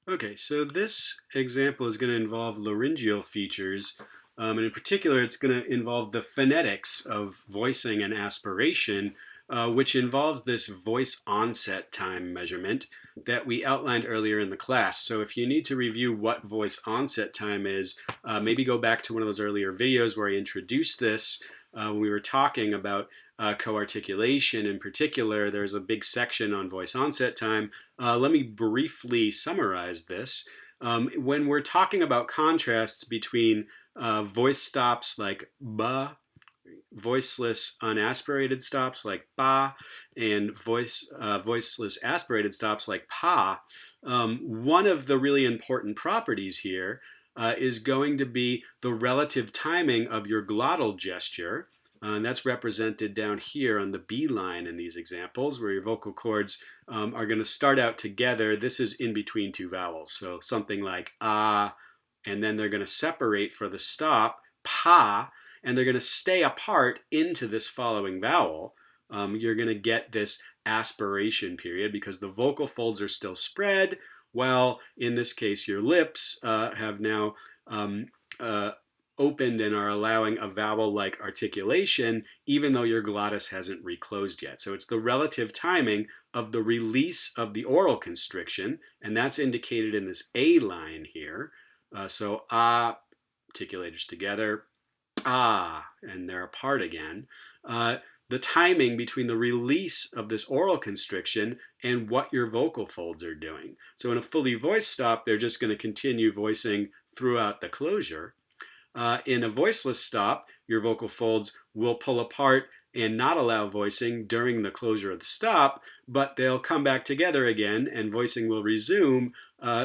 Okay, so this example is going to involve laryngeal features, and in particular, it's going to involve the phonetics of voicing and aspiration, which involves this voice onset time measurement that we outlined earlier in the class. So if you need to review what voice onset time is, maybe go back to one of those earlier videos where I introduced this when we were talking about co-articulation in particular. There's a big section on voice onset time. Let me briefly summarize this. When we're talking about contrasts between voice stops like ba, voiceless unaspirated stops like ba, and voiceless aspirated stops like pa, one of the really important properties here is going to be the relative timing of your glottal gesture. And that's represented down here on the B line in these examples, where your vocal cords are going to start out together. This is in between two vowels, so something like ah, and then they're going to separate for the stop, pa, and they're going to stay apart into this following vowel. You're going to get this aspiration period because the vocal folds are still spread, while in this case your lips have now opened and are allowing a vowel-like articulation, even though your glottis hasn't reclosed yet. So it's the relative timing of the release of the oral constriction, and that's indicated in this A line here. So ah, articulators together, ah, and they're apart again. The timing between the release of this oral constriction and what your vocal folds are doing. So in a fully voiced stop, they're just going to continue voicing throughout the closure. In a voiceless stop, your vocal folds will pull apart and not allow voicing during the closure of the stop, but they'll come back together again and voicing will resume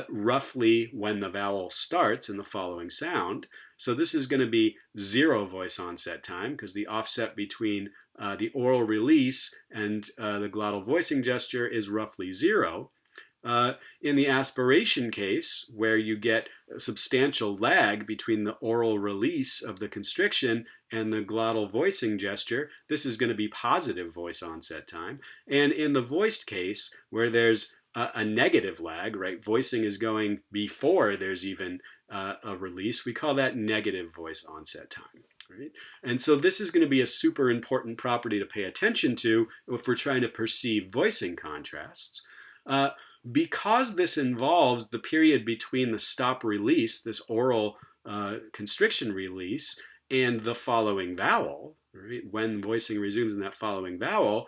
roughly when the vowel starts in the following sound. So this is going to be 0 voice onset time because the offset between the oral release and the glottal voicing gesture is roughly 0. In the aspiration case, where you get a substantial lag between the oral release of the constriction and the glottal voicing gesture, this is going to be positive voice onset time. And in the voiced case, where there's a negative lag, right, voicing is going before there's even a release, we call that negative voice onset time. Right? And so this is going to be a super important property to pay attention to if we're trying to perceive voicing contrasts. Because this involves the period between the stop release, this oral constriction release, and the following vowel, right, when voicing resumes in that following vowel,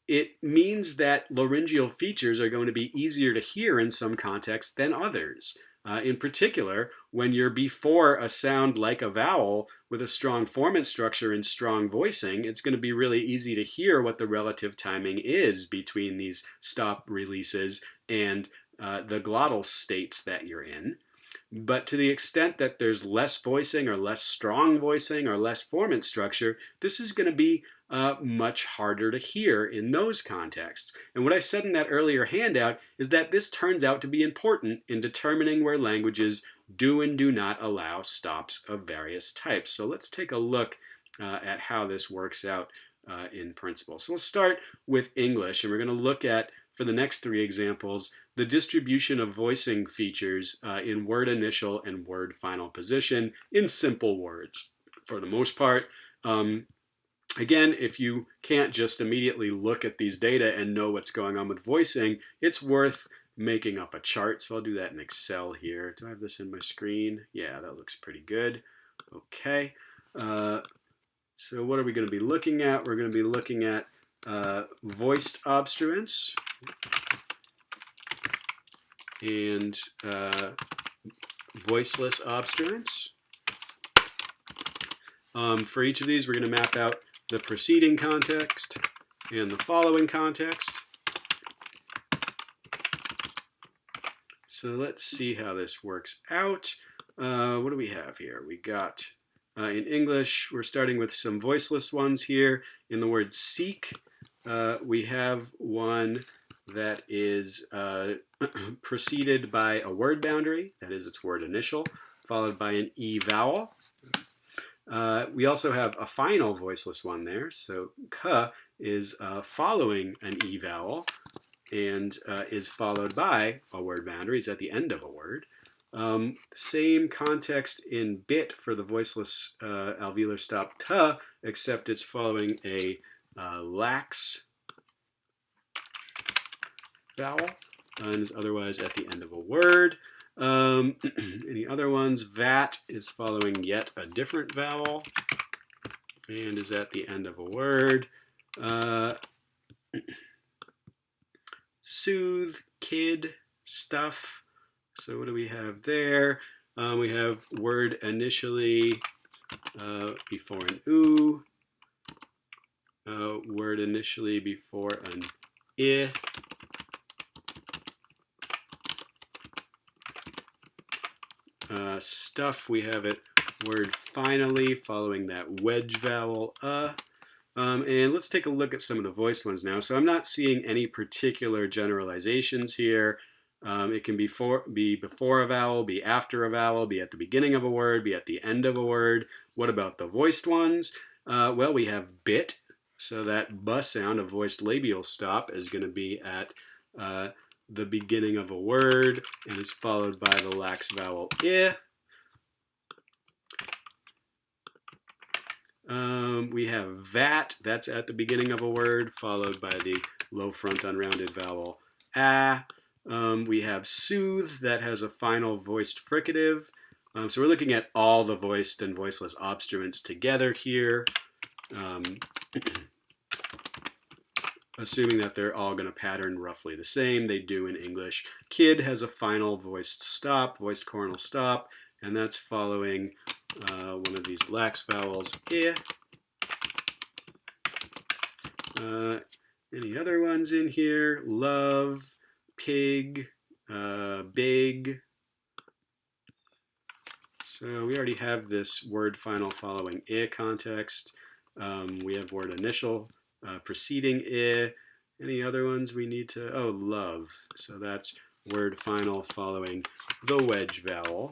it means that laryngeal features are going to be easier to hear in some contexts than others. In particular, when you're before a sound like a vowel with a strong formant structure and strong voicing, it's going to be really easy to hear what the relative timing is between these stop releases and the glottal states that you're in. But to the extent that there's less voicing or less strong voicing or less formant structure, this is going to be much harder to hear in those contexts. And what I said in that earlier handout is that this turns out to be important in determining where languages do and do not allow stops of various types. So let's take a look at how this works out in principle. So we'll start with English, and we're going to look at, for the next 3 examples, the distribution of voicing features in word initial and word final position in simple words. For the most part, again, if you can't just immediately look at these data and know what's going on with voicing, it's worth making up a chart. So I'll do that in Excel here. Do I have this in my screen? Yeah, that looks pretty good. Okay. So what are we going to be looking at? We're going to be looking at voiced obstruents and voiceless obstruents. For each of these, we're going to map out the preceding context and the following context. So let's see how this works out. What do we have here? We got, in English, we're starting with some voiceless ones here. In the word seek, we have one that is preceded by a word boundary, that is its word initial, followed by an E vowel. We also have a final voiceless one there, so k is following an E vowel, and is followed by a word boundary. It's at the end of a word. Same context in bit for the voiceless alveolar stop t, except it's following a lax vowel and is otherwise at the end of a word. Any other ones? Vat is following yet a different vowel and is at the end of a word. Soothe, kid, stuff. So what do we have there? We have word initially before an oo, word initially before an I. Stuff, we have it word finally following that wedge vowel and let's take a look at some of the voiced ones now. So I'm not seeing any particular generalizations here. It can be before a vowel, be after a vowel, be at the beginning of a word, be at the end of a word. What about the voiced ones? Well, we have bit, so that b sound, a voiced labial stop, is going to be at the beginning of a word and is followed by the lax vowel I. We have vat, that's at the beginning of a word, followed by the low front unrounded vowel a. We have soothe, that has a final voiced fricative. So we're looking at all the voiced and voiceless obstruents together here, assuming that they're all going to pattern roughly the same. They do in English. Kid has a final voiced stop, voiced coronal stop, and that's following one of these lax vowels, I. Any other ones in here? Love, pig, big. So we already have this word final following I context. We have word initial preceding I. Any other ones we need to? Oh, love. So that's word final following the wedge vowel.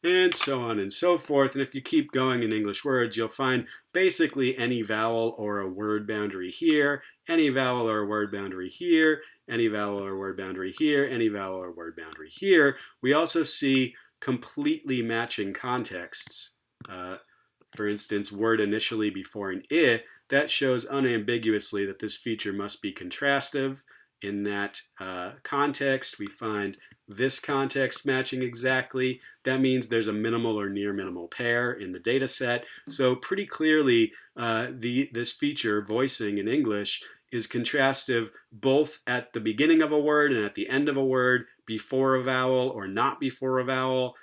And so on and so forth. And if you keep going in English words, you'll find basically any vowel or a word boundary here, any vowel or a word boundary here, any vowel or word boundary here, any vowel or word boundary here. We also see completely matching contexts. For instance, word initially before an I, that shows unambiguously that this feature must be contrastive. In that context, we find this context matching exactly. That means there's a minimal or near minimal pair in the data set. So pretty clearly, this feature, voicing in English, is contrastive both at the beginning of a word and at the end of a word, before a vowel or not before a vowel,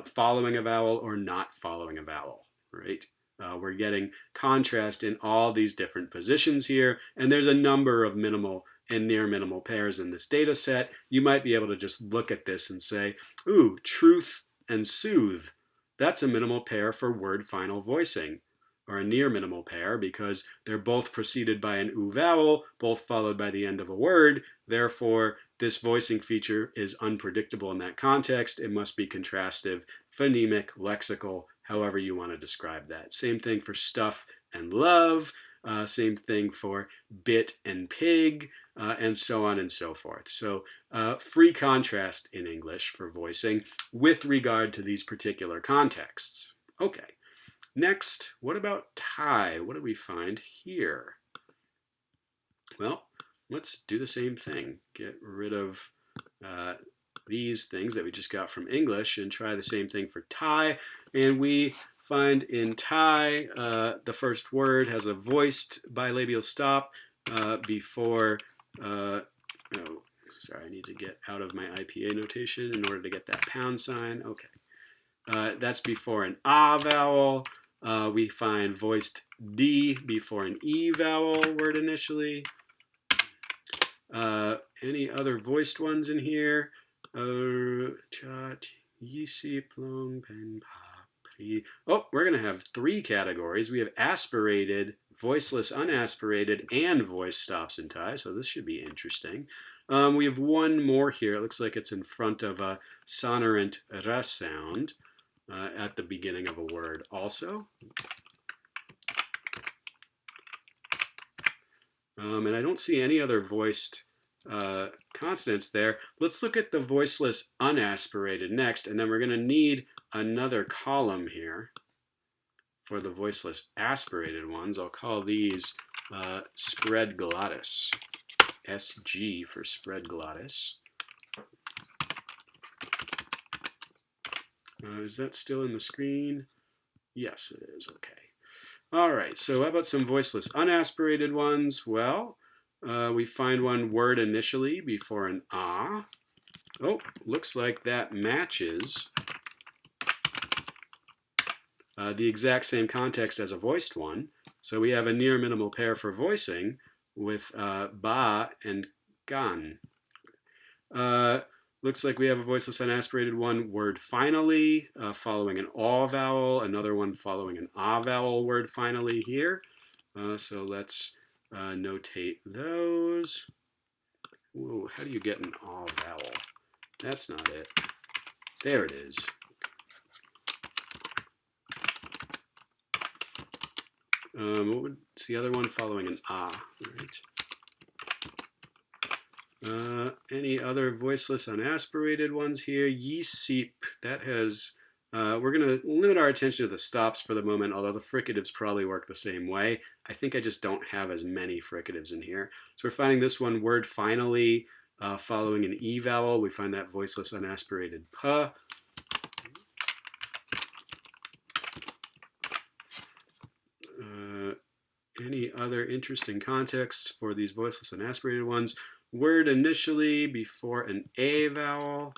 following a vowel or not following a vowel, right? We're getting contrast in all these different positions here, and there's a number of minimal and near minimal pairs in this data set. You might be able to just look at this and say, ooh, truth and soothe. That's a minimal pair for word final voicing, or a near minimal pair because they're both preceded by an oo vowel, both followed by the end of a word. Therefore, this voicing feature is unpredictable in that context. It must be contrastive, phonemic, lexical, however you want to describe that. Same thing for stuff and love. Same thing for bit and pig, and so on and so forth. So free contrast in English for voicing with regard to these particular contexts. Okay, next, what about tie? What do we find here? Well, let's do the same thing. Get rid of these things that we just got from English and try the same thing for tie. And we find in tie, the first word has a voiced bilabial stop before, oh, sorry, I need to get out of my IPA notation in order to get that pound sign. Okay. That's before an ah vowel. We find voiced D before an E vowel word initially. Any other voiced ones in here? Chat, yisi, plong, pen, pa, pri. Oh, we're going to have three categories. We have aspirated, voiceless, unaspirated, and voice stops in tie. So this should be interesting. We have one more here. It looks like it's in front of a sonorant r sound at the beginning of a word also. And I don't see any other voiced consonants there. Let's look at the voiceless unaspirated next, and then we're going to need another column here for the voiceless aspirated ones. I'll call these spread glottis. SG for spread glottis. Is that still in the screen? Yes, it is. Okay. All right. So how about some voiceless unaspirated ones? Well, we find one word initially before an ah. Oh, looks like that matches the exact same context as a voiced one. So we have a near minimal pair for voicing with ba and gan. Looks like we have a voiceless unaspirated one word finally, following an aw vowel, another one following an ah vowel word finally here. So let's notate those. Whoa, how do you get an aw vowel? That's not it. There it is. What's the other one following an ah? Right. Any other voiceless unaspirated ones here? Yeeseep, that has, we're going to limit our attention to the stops for the moment, although the fricatives probably work the same way. I think I just don't have as many fricatives in here. So we're finding this one word finally following an E vowel. We find that voiceless unaspirated P. Any other interesting contexts for these voiceless unaspirated ones? Word initially before an A vowel.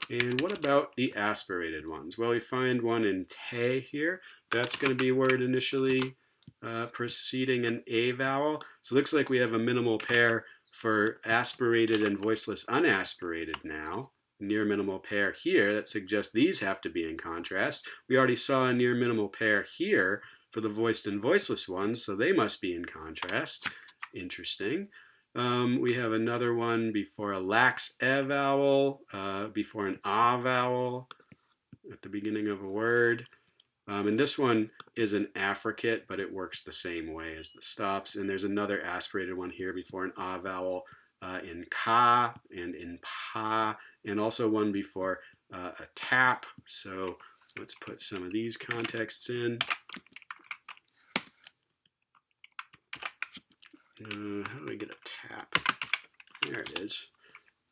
And what about the aspirated ones? Well, we find one in te here. That's going to be word initially preceding an A vowel. So it looks like we have a minimal pair for aspirated and voiceless unaspirated now. Near minimal pair here that suggests these have to be in contrast. We already saw a near minimal pair here for the voiced and voiceless ones, so they must be in contrast. Interesting. We have another one before a lax e vowel, before an ah vowel at the beginning of a word. And this one is an affricate, but it works the same way as the stops. And there's another aspirated one here before an ah vowel in ka and in pa, and also one before a tap. So let's put some of these contexts in. How do I get a tap? There it is.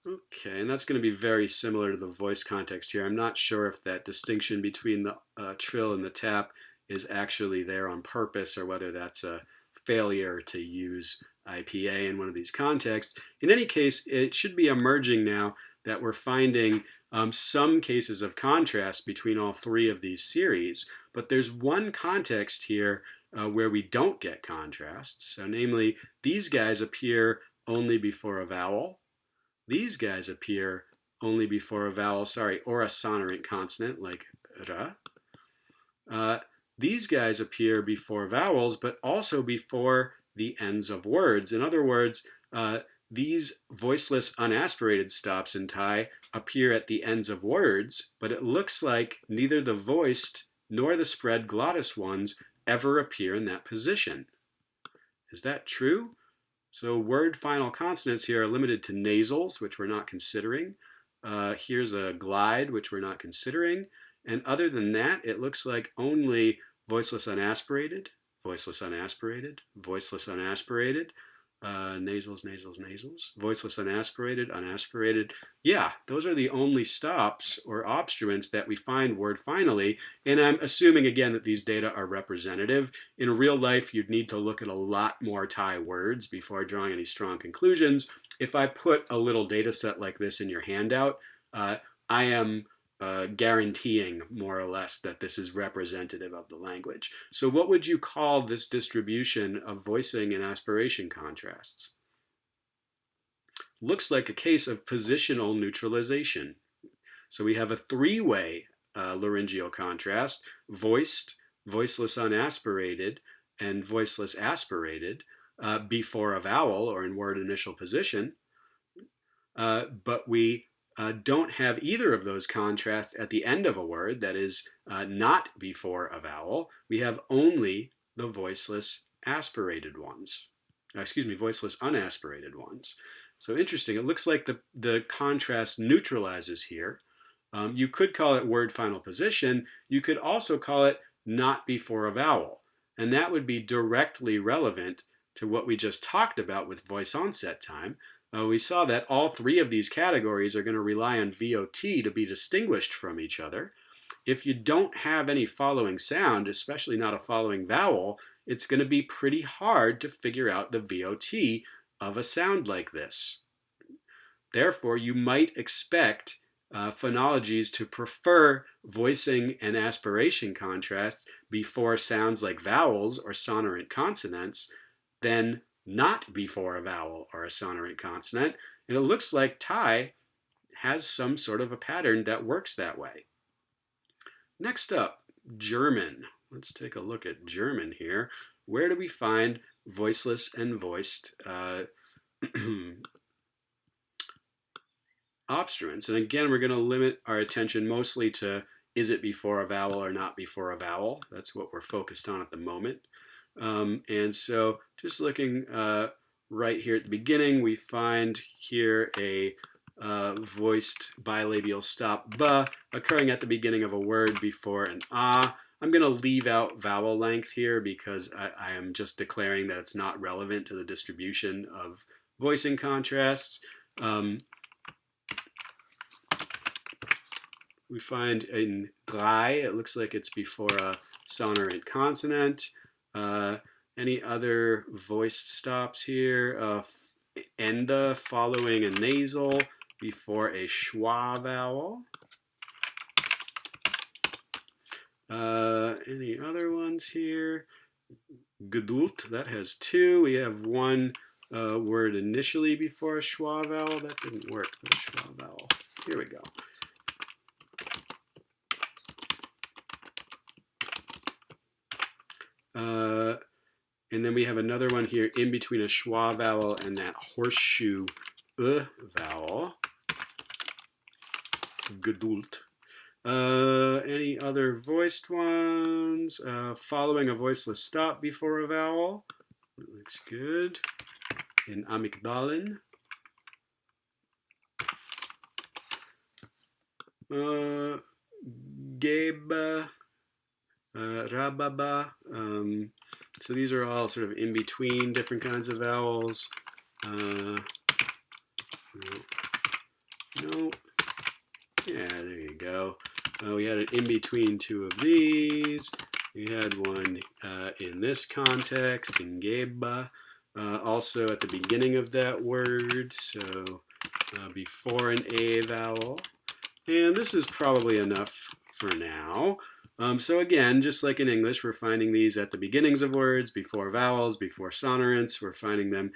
Okay, and that's going to be very similar to the voice context here. I'm not sure if that distinction between the trill and the tap is actually there on purpose or whether that's a failure to use IPA in one of these contexts. In any case, it should be emerging now that we're finding some cases of contrast between all three of these series, but there's one context here where we don't get contrasts. So namely, these guys appear only before a vowel. These guys appear only before a vowel, or a sonorant consonant like ra. These guys appear before vowels, but also before the ends of words. In other words, these voiceless unaspirated stops in Thai appear at the ends of words, but it looks like neither the voiced nor the spread glottis ones ever appear in that position. Is that true? So word final consonants here are limited to nasals, which we're not considering. Here's a glide, which we're not considering. And other than that, it looks like only voiceless unaspirated, voiceless unaspirated, voiceless unaspirated, nasals, nasals, nasals, voiceless unaspirated, unaspirated. Yeah, those are the only stops or obstruents that we find word finally. And I'm assuming again that these data are representative. In real life, you'd need to look at a lot more Thai words before drawing any strong conclusions. If I put a little data set like this in your handout, I am guaranteeing more or less that this is representative of the language. So what would you call this distribution of voicing and aspiration contrasts? Looks like a case of positional neutralization. So we have a three-way laryngeal contrast: voiced, voiceless unaspirated, and voiceless aspirated before a vowel or in word initial position. But we don't have either of those contrasts at the end of a word, that is, not before a vowel. We have only the voiceless aspirated ones. Voiceless unaspirated ones. So interesting. It looks like the contrast neutralizes here. You could call it word final position. You could also call it not before a vowel. And that would be directly relevant to what we just talked about with voice onset time. We saw that all three of these categories are going to rely on VOT to be distinguished from each other. If you don't have any following sound, especially not a following vowel, it's going to be pretty hard to figure out the VOT of a sound like this. Therefore, you might expect phonologies to prefer voicing and aspiration contrasts before sounds like vowels or sonorant consonants than not before a vowel or a sonorant consonant. And it looks like Thai has some sort of a pattern that works that way. Next up, German. Let's take a look at German here. Where do we find voiceless and voiced obstruents? And again, we're going to limit our attention mostly to is it before a vowel or not before a vowel. That's what we're focused on at the moment. And so just looking right here at the beginning, we find here a voiced bilabial stop b occurring at the beginning of a word before an ah. I'm going to leave out vowel length here because I am just declaring that it's not relevant to the distribution of voicing contrasts. We find in glai, it looks like it's before a sonorant consonant. Any other voiced stops here? Enda following a nasal before a schwa vowel. Any other ones here? Geduld, that has two. We have one word initially before a schwa vowel. That didn't work, the schwa vowel. Here we go. And then we have another one here in between a schwa vowel and that horseshoe vowel. Geduld. Any other voiced ones? Following a voiceless stop before a vowel. That looks good. In amygdalin. Geba. Rababa. So these are all sort of in between different kinds of vowels. No. Yeah, there you go. We had it in between two of these. We had one in this context, in geba, also at the beginning of that word, so before an a vowel. And this is probably enough for now. So again, just like in English, we're finding these at the beginnings of words, before vowels, before sonorants. We're finding them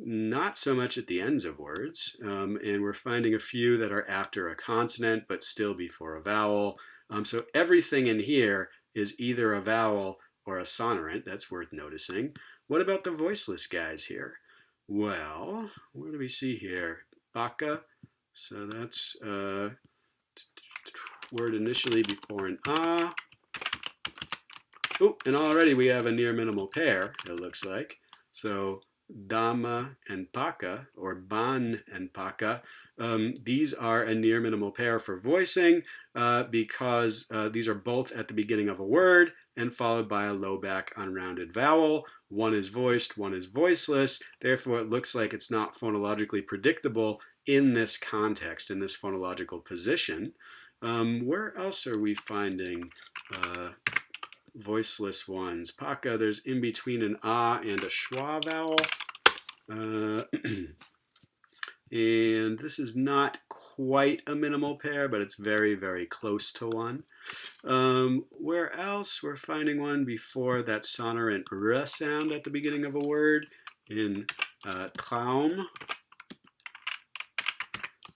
not so much at the ends of words. And we're finding a few that are after a consonant, but still before a vowel. So everything in here is either a vowel or a sonorant. That's worth noticing. What about the voiceless guys here? Well, what do we see here? Baka. So that's word initially before an ah. Oh, and already we have a near minimal pair, it looks like. So dama and paka, or ban and paka, these are a near minimal pair for voicing because these are both at the beginning of a word and followed by a low back unrounded vowel. One is voiced, one is voiceless. Therefore, it looks like it's not phonologically predictable in this context, in this phonological position. Where else are we finding voiceless ones? Paka, there's in between an ah and a schwa vowel. And this is not quite a minimal pair, but it's very, very close to one. Where else? We're finding one before that sonorant r sound at the beginning of a word in traum.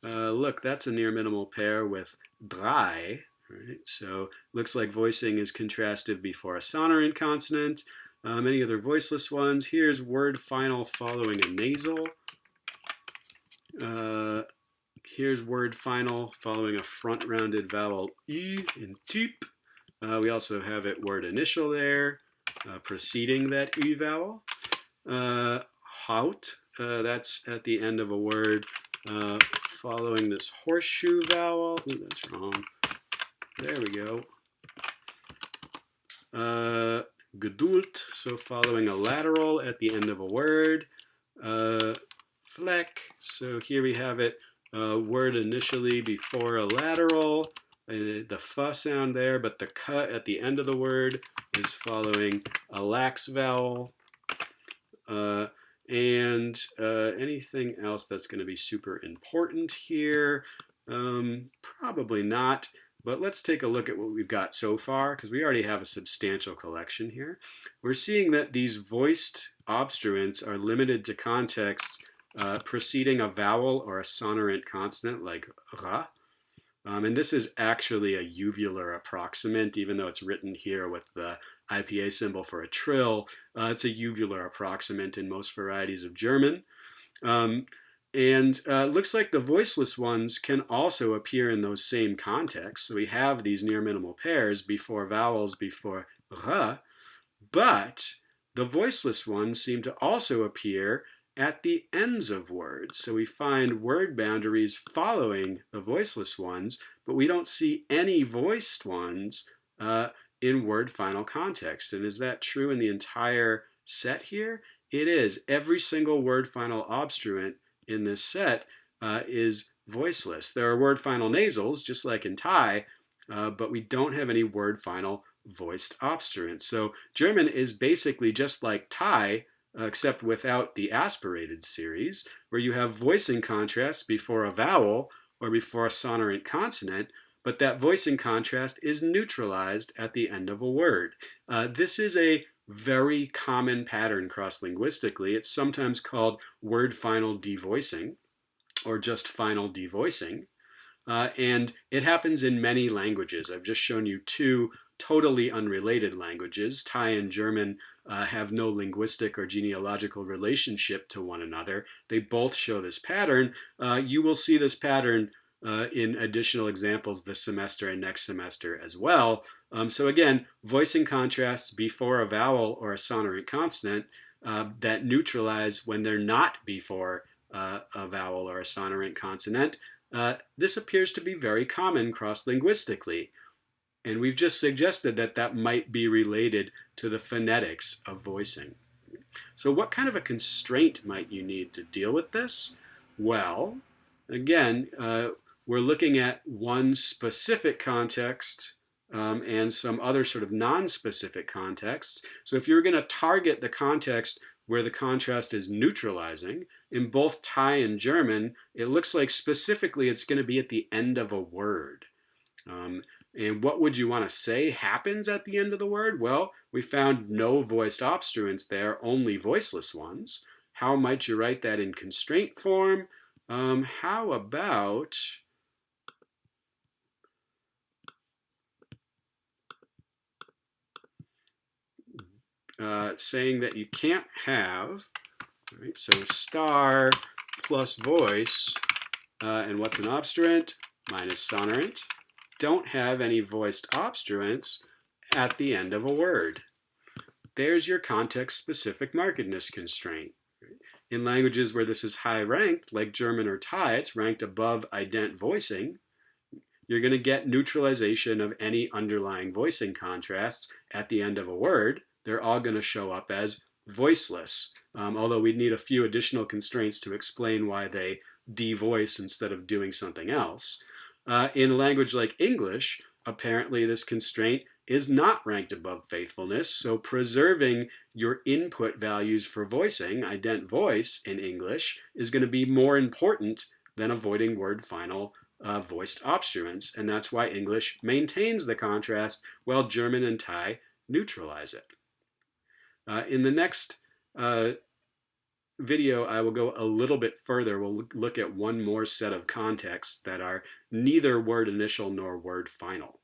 Look, that's a near minimal pair with drei. Right? So looks like voicing is contrastive before a sonorant consonant. Any other voiceless ones? Here's word final following a nasal. Here's word final following a front-rounded vowel E in typ. We also have it word initial there, preceding that E vowel. Hout, that's at the end of a word following this horseshoe vowel. Ooh, that's wrong. There we go. Geduld, so following a lateral at the end of a word. Fleck, so here we have it, word initially before a lateral, the f sound there, but the k at the end of the word is following a lax vowel. And anything else that's going to be super important here? Probably not. But let's take a look at what we've got so far, because we already have a substantial collection here. We're seeing that these voiced obstruents are limited to contexts preceding a vowel or a sonorant consonant like ra. And this is actually a uvular approximant, even though it's written here with the IPA symbol for a trill. It's a uvular approximant in most varieties of German. And looks like the voiceless ones can also appear in those same contexts. So we have these near minimal pairs before vowels, before r, but the voiceless ones seem to also appear at the ends of words. So we find word boundaries following the voiceless ones, but we don't see any voiced ones in word final context. And is that true in the entire set here? It is. Every single word final obstruent in this set is voiceless. There are word final nasals, just like in Thai, but we don't have any word final voiced obstruents. So German is basically just like Thai, except without the aspirated series, where you have voicing contrasts before a vowel or before a sonorant consonant, but that voicing contrast is neutralized at the end of a word. This is a very common pattern cross-linguistically. It's sometimes called word final devoicing or just final devoicing. And it happens in many languages. I've just shown you two totally unrelated languages. Thai and German have no linguistic or genealogical relationship to one another. They both show this pattern. You will see this pattern in additional examples this semester and next semester as well. So again, voicing contrasts before a vowel or a sonorant consonant that neutralize when they're not before a vowel or a sonorant consonant. This appears to be very common cross-linguistically. And we've just suggested that that might be related to the phonetics of voicing. So what kind of a constraint might you need to deal with this? Well, again, we're looking at one specific context and some other sort of non-specific contexts. So if you're going to target the context where the contrast is neutralizing, in both Thai and German, it looks like specifically it's going to be at the end of a word. And what would you want to say happens at the end of the word? Well, we found no voiced obstruents there, only voiceless ones. How might you write that in constraint form? How about saying that you can't have, right, so star plus voice, and what's an obstruent? Minus sonorant. Don't have any voiced obstruents at the end of a word. There's your context-specific markedness constraint. In languages where this is high-ranked, like German or Thai, it's ranked above ident voicing. You're going to get neutralization of any underlying voicing contrasts at the end of a word. They're all going to show up as voiceless, although we'd need a few additional constraints to explain why they devoice instead of doing something else. In a language like English, apparently this constraint is not ranked above faithfulness, so preserving your input values for voicing, ident voice in English, is going to be more important than avoiding word final voiced obstruents, and that's why English maintains the contrast while German and Thai neutralize it. In the next video, I will go a little bit further. We'll look at one more set of contexts that are neither word initial nor word final.